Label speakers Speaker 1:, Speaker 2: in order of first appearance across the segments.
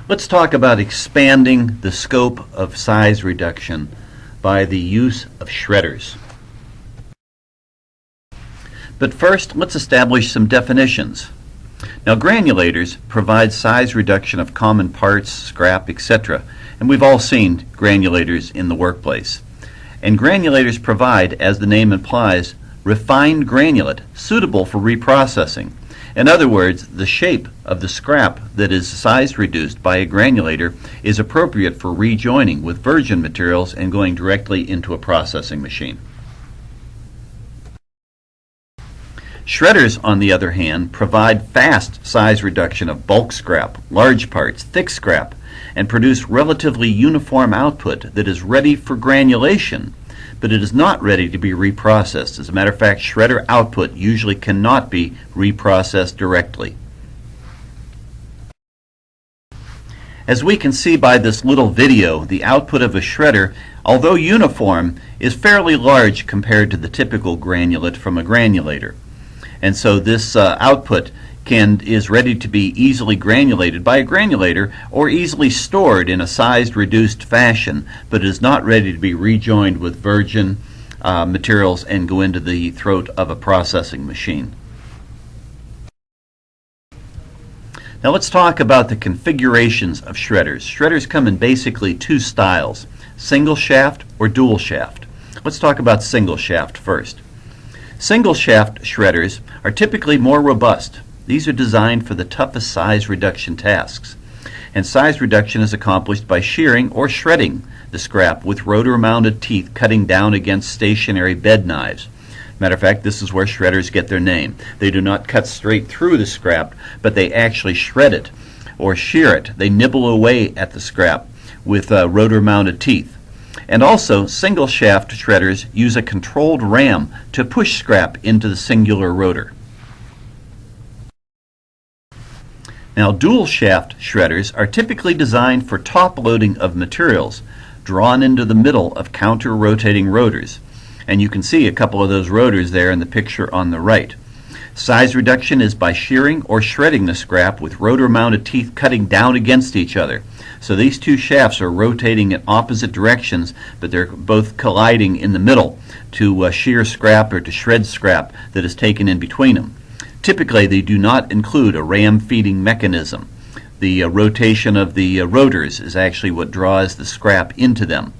Speaker 1: Let's talk about expanding the scope of size reduction by the use of shredders. But first, let's establish some definitions. Now, granulators provide size reduction of common parts, scrap, etc., and we've all seen granulators in the workplace. And granulators provide, as the name implies, refined granulate suitable for reprocessing. In other words, the shape of the scrap that is size reduced by a granulator is appropriate for rejoining with virgin materials and going directly into a processing machine. Shredders, on the other hand, provide fast size reduction of bulk scrap, large parts, thick scrap, and produce relatively uniform output that is ready for granulation, but it is not ready to be reprocessed. As a matter of fact, shredder output usually cannot be reprocessed directly. As we can see by this little video, the output of a shredder, although uniform, is fairly large compared to the typical granulate from a granulator. And so this output is ready to be easily granulated by a granulator or easily stored in a sized reduced fashion, but is not ready to be rejoined with virgin materials and go into the throat of a processing machine. Now let's talk about the configurations of shredders. Shredders come in basically two styles, single shaft or dual shaft. Let's talk about single shaft first. Single shaft shredders are typically more robust. These are designed for the toughest size reduction tasks. And size reduction is accomplished by shearing or shredding the scrap with rotor-mounted teeth cutting down against stationary bed knives. Matter of fact, this is where shredders get their name. They do not cut straight through the scrap, but they actually shred it or shear it. They nibble away at the scrap with rotor-mounted teeth. And also, single shaft shredders use a controlled ram to push scrap into the singular rotor. Now, dual shaft shredders are typically designed for top loading of materials drawn into the middle of counter-rotating rotors. And you can see a couple of those rotors there in the picture on the right. Size reduction is by shearing or shredding the scrap with rotor-mounted teeth cutting down against each other. So these two shafts are rotating in opposite directions, but they're both colliding in the middle to shear scrap or to shred scrap that is taken in between them. Typically, they do not include a ram feeding mechanism. The rotation of the rotors is actually what draws the scrap into them.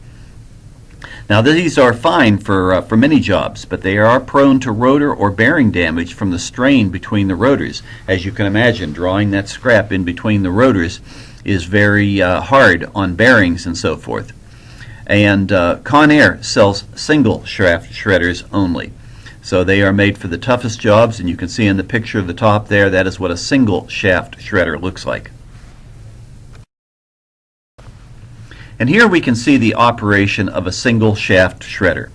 Speaker 1: Now, these are fine for many jobs, but they are prone to rotor or bearing damage from the strain between the rotors. As you can imagine, drawing that scrap in between the rotors is very hard on bearings and so forth. And Conair sells single shaft shredders only. So they are made for the toughest jobs, and you can see in the picture of the top there, that is what a single shaft shredder looks like. And here we can see the operation of a single shaft shredder.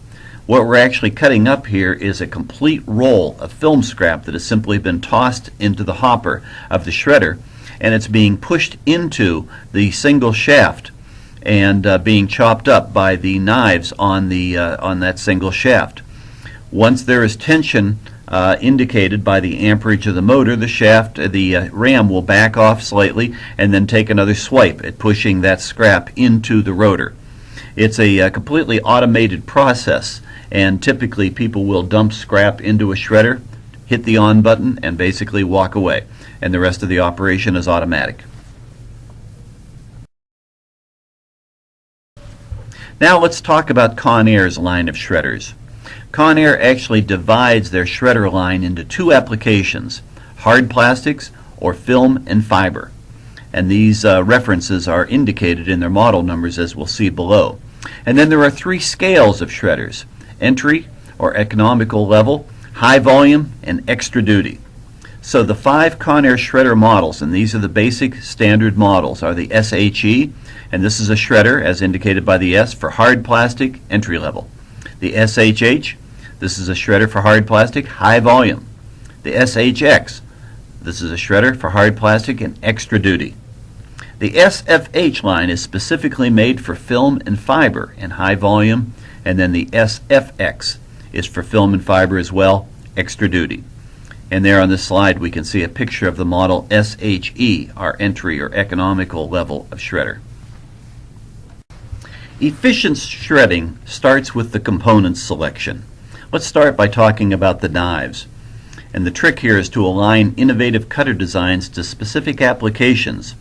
Speaker 1: What we're actually cutting up here is a complete roll of film scrap that has simply been tossed into the hopper of the shredder, and it's being pushed into the single shaft and being chopped up by the knives on that single shaft. Once there is tension indicated by the amperage of the motor, the ram will back off slightly and then take another swipe at pushing that scrap into the rotor. It's a completely automated process, and typically people will dump scrap into a shredder, hit the on button, and basically walk away, and the rest of the operation is automatic. Now let's talk about Conair's line of shredders. Conair actually divides their shredder line into two applications, hard plastics or film and fiber. And these references are indicated in their model numbers, as we'll see below. And then there are three scales of shredders: entry or economical level, high volume, and extra duty. So the 5 Conair shredder models, and these are the basic standard models, are the SHE, and this is a shredder, as indicated by the S, for hard plastic, entry level. The SHH, this is a shredder for hard plastic, high volume. The SHX, this is a shredder for hard plastic and extra duty. The SFH line is specifically made for film and fiber and high volume, and then the SFX is for film and fiber as well, extra duty. And there on this slide we can see a picture of the model SHE, our entry or economical level of shredder. Efficient shredding starts with the component selection. Let's start by talking about the knives. And the trick here is to align innovative cutter designs to specific applications.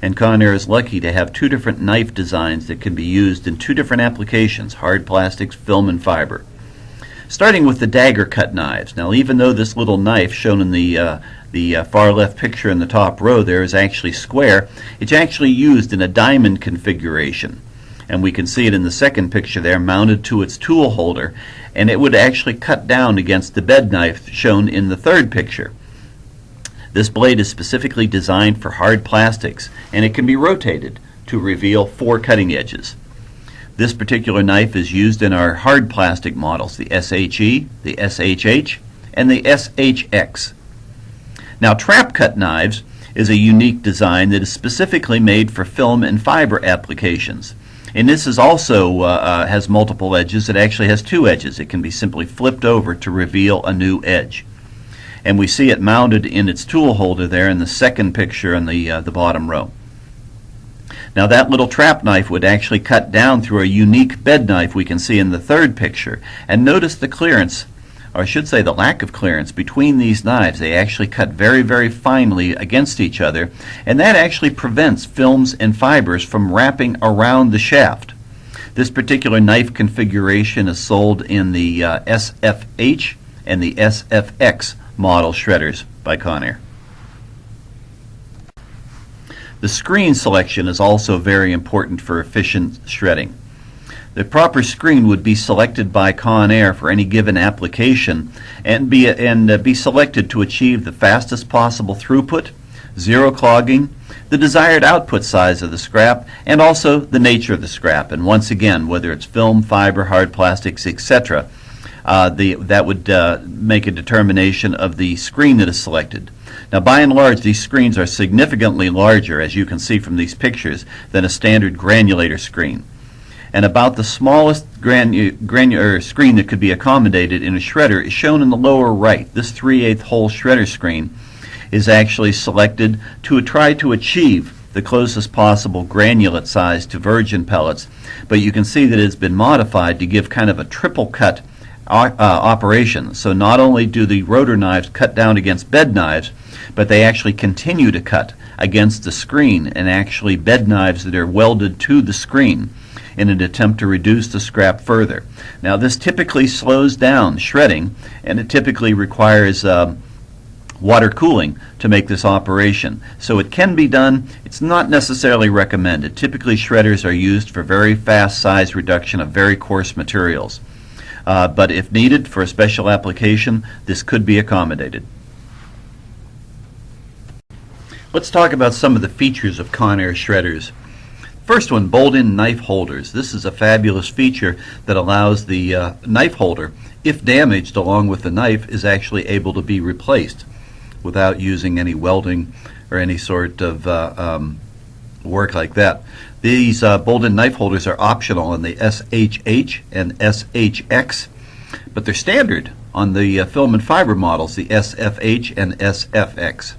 Speaker 1: And Conair is lucky to have two different knife designs that can be used in two different applications: hard plastics, film, and fiber. Starting with the dagger cut knives. Now, even though this little knife shown in the far left picture in the top row there is actually square, it's actually used in a diamond configuration. And we can see it in the second picture there, mounted to its tool holder, and it would actually cut down against the bed knife shown in the third picture. This blade is specifically designed for hard plastics, and it can be rotated to reveal 4 cutting edges. This particular knife is used in our hard plastic models, the SHE, the SHH, and the SHX. Now, trap cut knives is a unique design that is specifically made for film and fiber applications. And this is also has multiple edges. It actually has 2 edges. It can be simply flipped over to reveal a new edge. And we see it mounted in its tool holder there in the second picture in the bottom row. Now, that little trap knife would actually cut down through a unique bed knife we can see in the third picture. And notice the clearance, or I should say the lack of clearance, between these knives. They actually cut very, very finely against each other, and that actually prevents films and fibers from wrapping around the shaft. This particular knife configuration is sold in the SFH and the SFX model shredders by Conair. The screen selection is also very important for efficient shredding. The proper screen would be selected by Conair for any given application and be selected to achieve the fastest possible throughput, zero clogging, the desired output size of the scrap, and also the nature of the scrap. And once again, whether it's film, fiber, hard plastics, etc., that would make a determination of the screen that is selected. Now, by and large, these screens are significantly larger, as you can see from these pictures, than a standard granulator screen. And about the smallest granular screen that could be accommodated in a shredder is shown in the lower right. This 3/8 hole shredder screen is actually selected to try to achieve the closest possible granulate size to virgin pellets, but you can see that it's been modified to give kind of a triple cut operation. So not only do the rotor knives cut down against bed knives, but they actually continue to cut against the screen, and actually bed knives that are welded to the screen in an attempt to reduce the scrap further. Now, this typically slows down shredding, and it typically requires water cooling to make this operation. So it can be done. It's not necessarily recommended. Typically, shredders are used for very fast size reduction of very coarse materials. But if needed for a special application, this could be accommodated. Let's talk about some of the features of Conair shredders. First one, bolt-in knife holders. This is a fabulous feature that allows the knife holder, if damaged along with the knife, is actually able to be replaced without using any welding or any sort of work like that. These bolt-in knife holders are optional on the SHH and SHX, but they're standard on the film and fiber models, the SFH and SFX.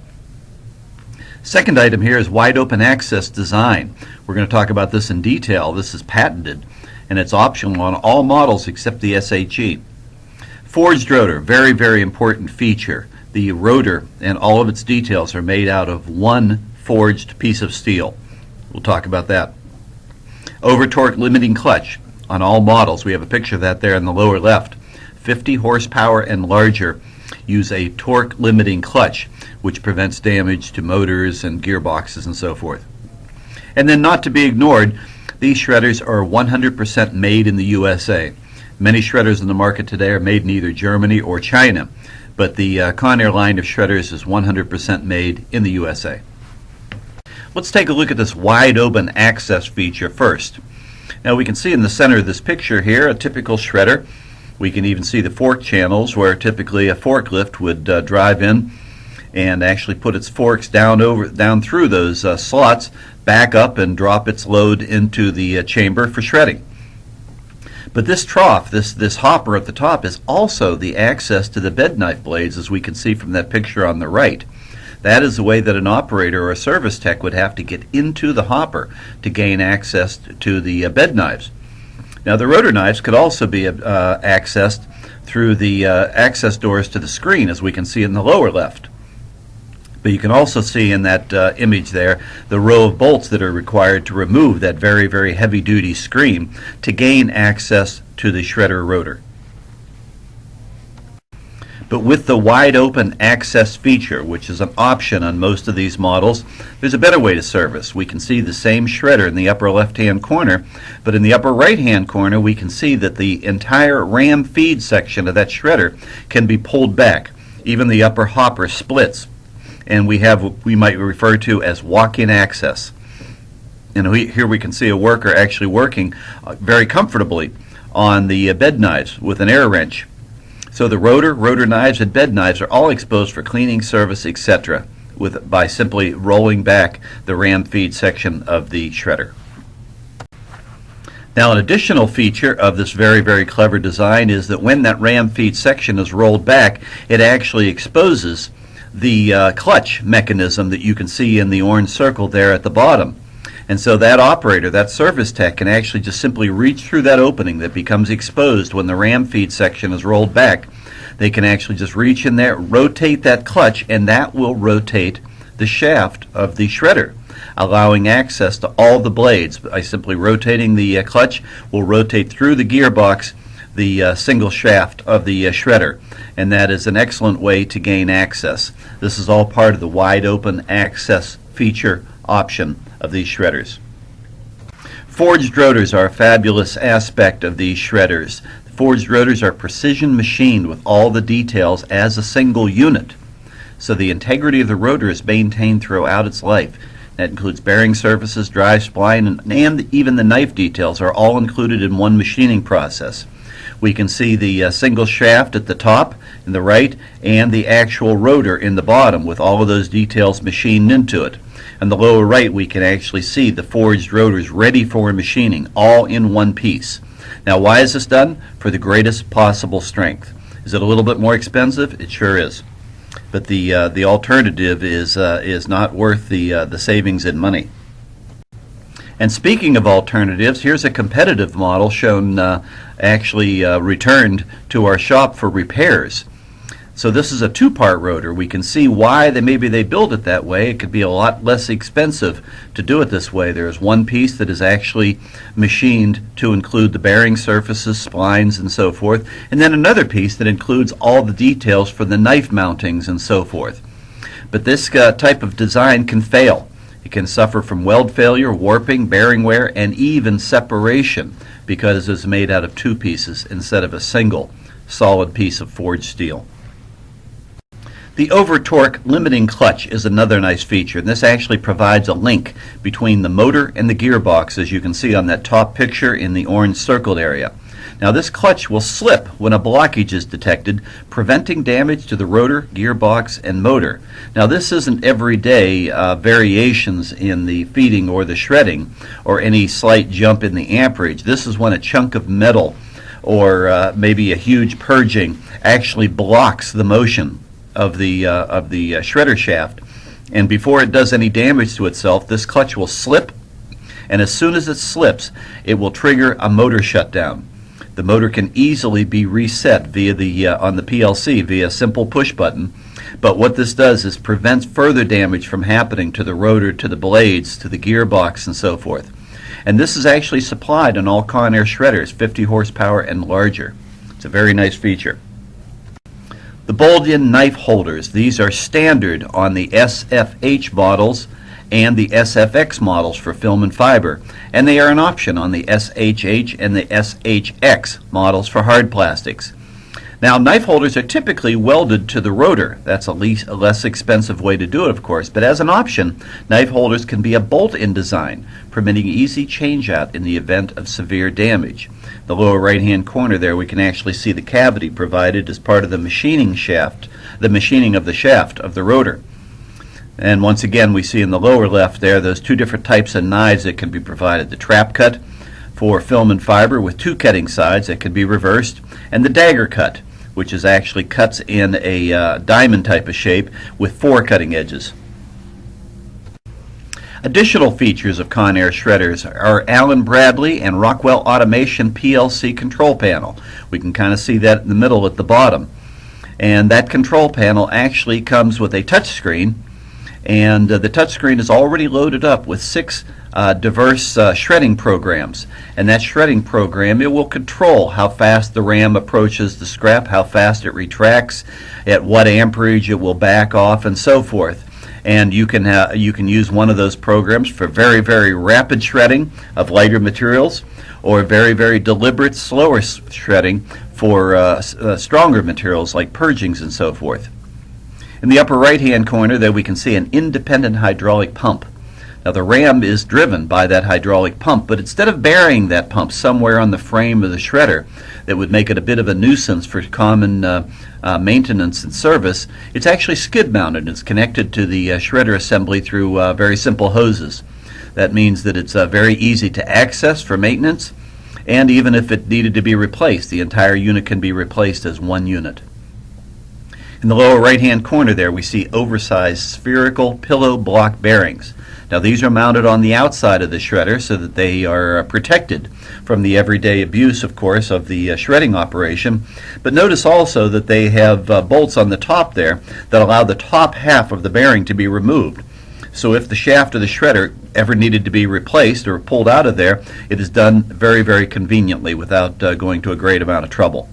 Speaker 1: Second item here is wide open access design. We're going to talk about this in detail. This is patented, and it's optional on all models except the SHE. Forged rotor, very, very important feature. The rotor and all of its details are made out of one forged piece of steel. We'll talk about that. Over torque limiting clutch on all models. We have a picture of that there in the lower left. 50 horsepower and larger use a torque limiting clutch, which prevents damage to motors and gearboxes and so forth. And then, not to be ignored, these shredders are 100% made in the USA. Many shredders in the market today are made in either Germany or China, but the Conair line of shredders is 100% made in the USA. Let's take a look at this wide open access feature first. Now, we can see in the center of this picture here a typical shredder. We can even see the fork channels where typically a forklift would drive in and actually put its forks down through those slots, back up and drop its load into the chamber for shredding. But this trough, this hopper at the top, is also the access to the bed knife blades, as we can see from that picture on the right. That is the way that an operator or a service tech would have to get into the hopper to gain access to the bed knives. Now, the rotor knives could also be accessed through the access doors to the screen, as we can see in the lower left. But you can also see in that image there the row of bolts that are required to remove that very, very heavy-duty screen to gain access to the shredder rotor. But with the wide open access feature, which is an option on most of these models, there's a better way to service. We can see the same shredder in the upper left-hand corner, but in the upper right-hand corner we can see that the entire ram feed section of that shredder can be pulled back. Even the upper hopper splits, and we have what we might refer to as walk-in access. And here we can see a worker actually working very comfortably on the bed knives with an air wrench. So the rotor knives, and bed knives are all exposed for cleaning, service, etc. by simply rolling back the ram feed section of the shredder. Now, an additional feature of this very, very clever design is that when that ram feed section is rolled back, it actually exposes the clutch mechanism that you can see in the orange circle there at the bottom. And so that operator, that service tech, can actually just simply reach through that opening that becomes exposed when the ram feed section is rolled back. They can actually just reach in there, rotate that clutch, and that will rotate the shaft of the shredder, allowing access to all the blades. By simply rotating the clutch, will rotate through the gearbox the single shaft of the shredder, and that is an excellent way to gain access. This is all part of the wide open access feature option of these shredders. Forged rotors are a fabulous aspect of these shredders. Forged rotors are precision machined with all the details as a single unit, so the integrity of the rotor is maintained throughout its life. That includes bearing surfaces, drive spline, and even the knife details are all included in one machining process. We can see the single shaft at the top in the right and the actual rotor in the bottom with all of those details machined into it. On the lower right, we can actually see the forged rotors ready for machining, all in one piece. Now, why is this done? For the greatest possible strength. Is it a little bit more expensive? It sure is. But the alternative is not worth the savings in money. And speaking of alternatives, here's a competitive model shown actually returned to our shop for repairs. So this is a two-part rotor. We can see why maybe they build it that way. It could be a lot less expensive to do it this way. There's one piece that is actually machined to include the bearing surfaces, splines, and so forth, and then another piece that includes all the details for the knife mountings and so forth. But this type of design can fail. It can suffer from weld failure, warping, bearing wear, and even separation because it's made out of two pieces instead of a single solid piece of forged steel. The over-torque limiting clutch is another nice feature, and this actually provides a link between the motor and the gearbox, as you can see on that top picture in the orange circled area. Now, this clutch will slip when a blockage is detected, preventing damage to the rotor, gearbox, and motor. Now, this isn't everyday variations in the feeding or the shredding or any slight jump in the amperage. This is when a chunk of metal or maybe a huge purging actually blocks the motion of the shredder shaft, and before it does any damage to itself, this clutch will slip, and as soon as it slips, it will trigger a motor shutdown. The motor can easily be reset via on the PLC via a simple push button, but what this does is prevents further damage from happening to the rotor, to the blades, to the gearbox, and so forth. And this is actually supplied on all Conair Shredders, 50 horsepower and larger. It's a very nice feature. The bolt-in knife holders, these are standard on the SFH models and the SFX models for film and fiber, and they are an option on the SHH and the SHX models for hard plastics. Now, knife holders are typically welded to the rotor. That's a less expensive way to do it, of course, but as an option, knife holders can be a bolt-in design, permitting easy change-out in the event of severe damage. The lower right-hand corner there, we can actually see the cavity provided as part of the machining shaft, the machining of the shaft of the rotor. And once again, we see in the lower left there those two different types of knives that can be provided. The trap cut for film and fiber with 2 cutting sides that can be reversed, and the dagger cut, which is actually cuts in a diamond type of shape with 4 cutting edges. Additional features of Conair Shredders are Allen Bradley and Rockwell Automation PLC control panel. We can kind of see that in the middle at the bottom. And that control panel actually comes with a touch screen, and the touch screen is already loaded up with 6 diverse shredding programs. And that shredding program, it will control how fast the ram approaches the scrap, how fast it retracts, at what amperage it will back off, and so forth. And you can use one of those programs for very, very rapid shredding of lighter materials, or very, very deliberate, slower shredding for stronger materials like purgings and so forth. In the upper right-hand corner there we can see an independent hydraulic pump. Now the ram is driven by that hydraulic pump, but instead of burying that pump somewhere on the frame of the shredder that would make it a bit of a nuisance for common maintenance and service, it's actually skid mounted. It's connected to the shredder assembly through very simple hoses. That means that it's very easy to access for maintenance, and even if it needed to be replaced, the entire unit can be replaced as one unit. In the lower right-hand corner there we see oversized spherical pillow block bearings. Now these are mounted on the outside of the shredder so that they are protected from the everyday abuse, of course, of the shredding operation. But notice also that they have bolts on the top there that allow the top half of the bearing to be removed. So if the shaft of the shredder ever needed to be replaced or pulled out of there, it is done very, very conveniently without going to a great amount of trouble.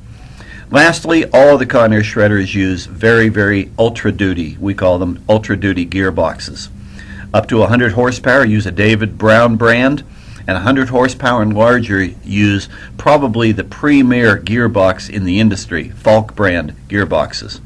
Speaker 1: Lastly, all of the Conair Shredders use very, very ultra-duty, we call them ultra-duty gearboxes. Up to 100 horsepower use a David Brown brand, and 100 horsepower and larger use probably the premier gearbox in the industry, Falk brand gearboxes.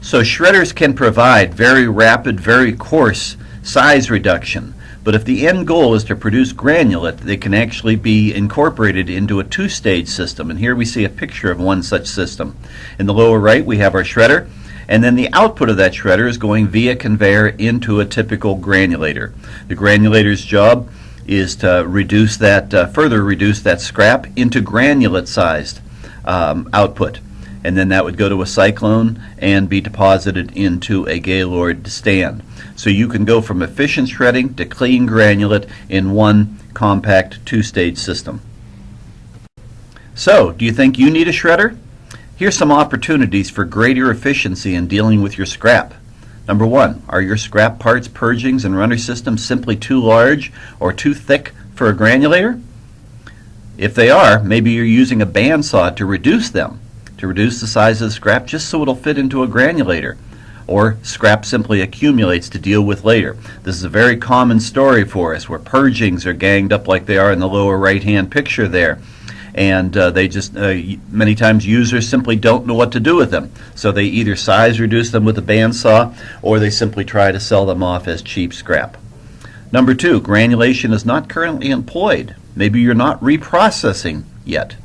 Speaker 1: So shredders can provide very rapid, very coarse size reduction, but if the end goal is to produce granulate, they can actually be incorporated into a 2-stage system, and here we see a picture of one such system. In the lower right we have our shredder, and then the output of that shredder is going via conveyor into a typical granulator. The granulator's job is to reduce that, further reduce that scrap into granulate-sized output, and then that would go to a cyclone and be deposited into a Gaylord stand. So you can go from efficient shredding to clean granulate in one compact 2-stage system. So, do you think you need a shredder? Here's some opportunities for greater efficiency in dealing with your scrap. Number 1, are your scrap parts, purgings, and runner systems simply too large or too thick for a granulator? If they are, maybe you're using a bandsaw to reduce them, to reduce the size of the scrap just so it'll fit into a granulator. Or scrap simply accumulates to deal with later. This is a very common story for us where purgings are ganged up like they are in the lower right-hand picture there. And they just, many times users simply don't know what to do with them. So they either size reduce them with a bandsaw or they simply try to sell them off as cheap scrap. Number 2, granulation is not currently employed. Maybe you're not reprocessing yet.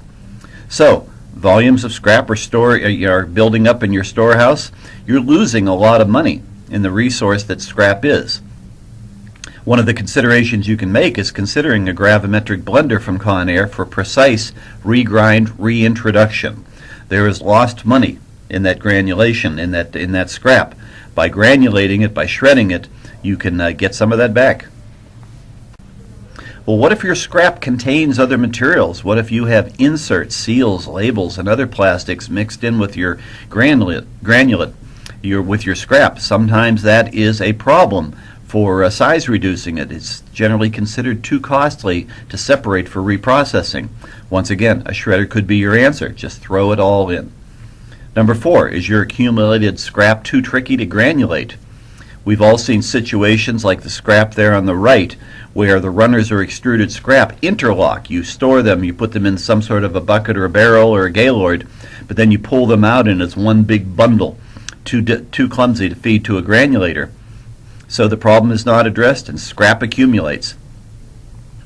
Speaker 1: So volumes of scrap are building up in your storehouse. You're losing a lot of money in the resource that scrap is. One of the considerations you can make is considering a gravimetric blender from Conair for precise regrind reintroduction. There is lost money in that granulation, in that scrap. By granulating it, by shredding it, you can get some of that back. Well, what if your scrap contains other materials? What if you have inserts, seals, labels, and other plastics mixed in with your granulate with your scrap? Sometimes that is a problem for size reducing it. It's generally considered too costly to separate for reprocessing. Once again, a shredder could be your answer. Just throw it all in. Number 4, is your accumulated scrap too tricky to granulate? We've all seen situations like the scrap there on the right where the runners or extruded scrap interlock. You store them, you put them in some sort of a bucket or a barrel or a Gaylord, but then you pull them out and it's one big bundle, too clumsy to feed to a granulator. So the problem is not addressed and scrap accumulates.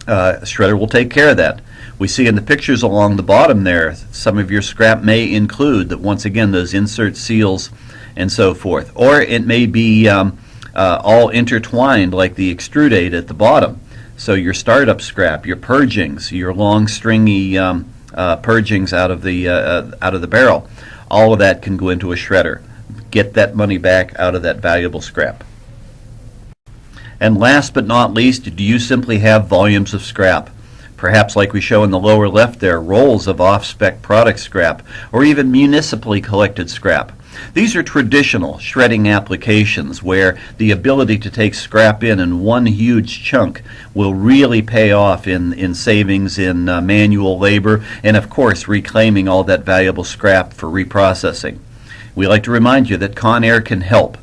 Speaker 1: A shredder will take care of that. We see in the pictures along the bottom there, some of your scrap may include that, once again, those insert seals and so forth. Or it may be all intertwined like the extrudate at the bottom. So your startup scrap, your purgings, your long stringy purgings out of the barrel, all of that can go into a shredder. Get that money back out of that valuable scrap. And last but not least, do you simply have volumes of scrap? Perhaps like we show in the lower left there, rolls of off-spec product scrap, or even municipally collected scrap. These are traditional shredding applications where the ability to take scrap in one huge chunk will really pay off in savings in manual labor and, of course, reclaiming all that valuable scrap for reprocessing. We like to remind you that Conair can help.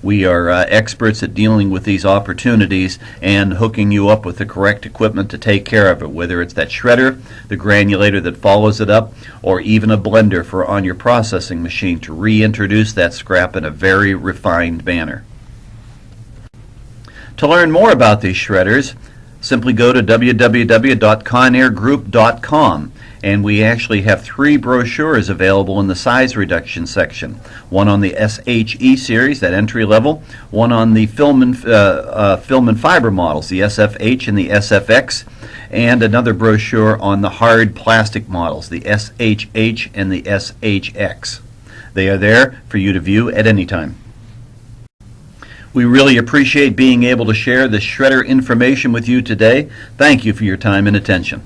Speaker 1: We are experts at dealing with these opportunities and hooking you up with the correct equipment to take care of it, whether it's that shredder, the granulator that follows it up, or even a blender for on your processing machine to reintroduce that scrap in a very refined manner. To learn more about these shredders, simply go to www.conairgroup.com. And we actually have 3 brochures available in the size reduction section. One on the SHE series, that entry level, one on the film and fiber models, the SFH and the SFX, and another brochure on the hard plastic models, the SHH and the SHX. They are there for you to view at any time. We really appreciate being able to share this shredder information with you today. Thank you for your time and attention.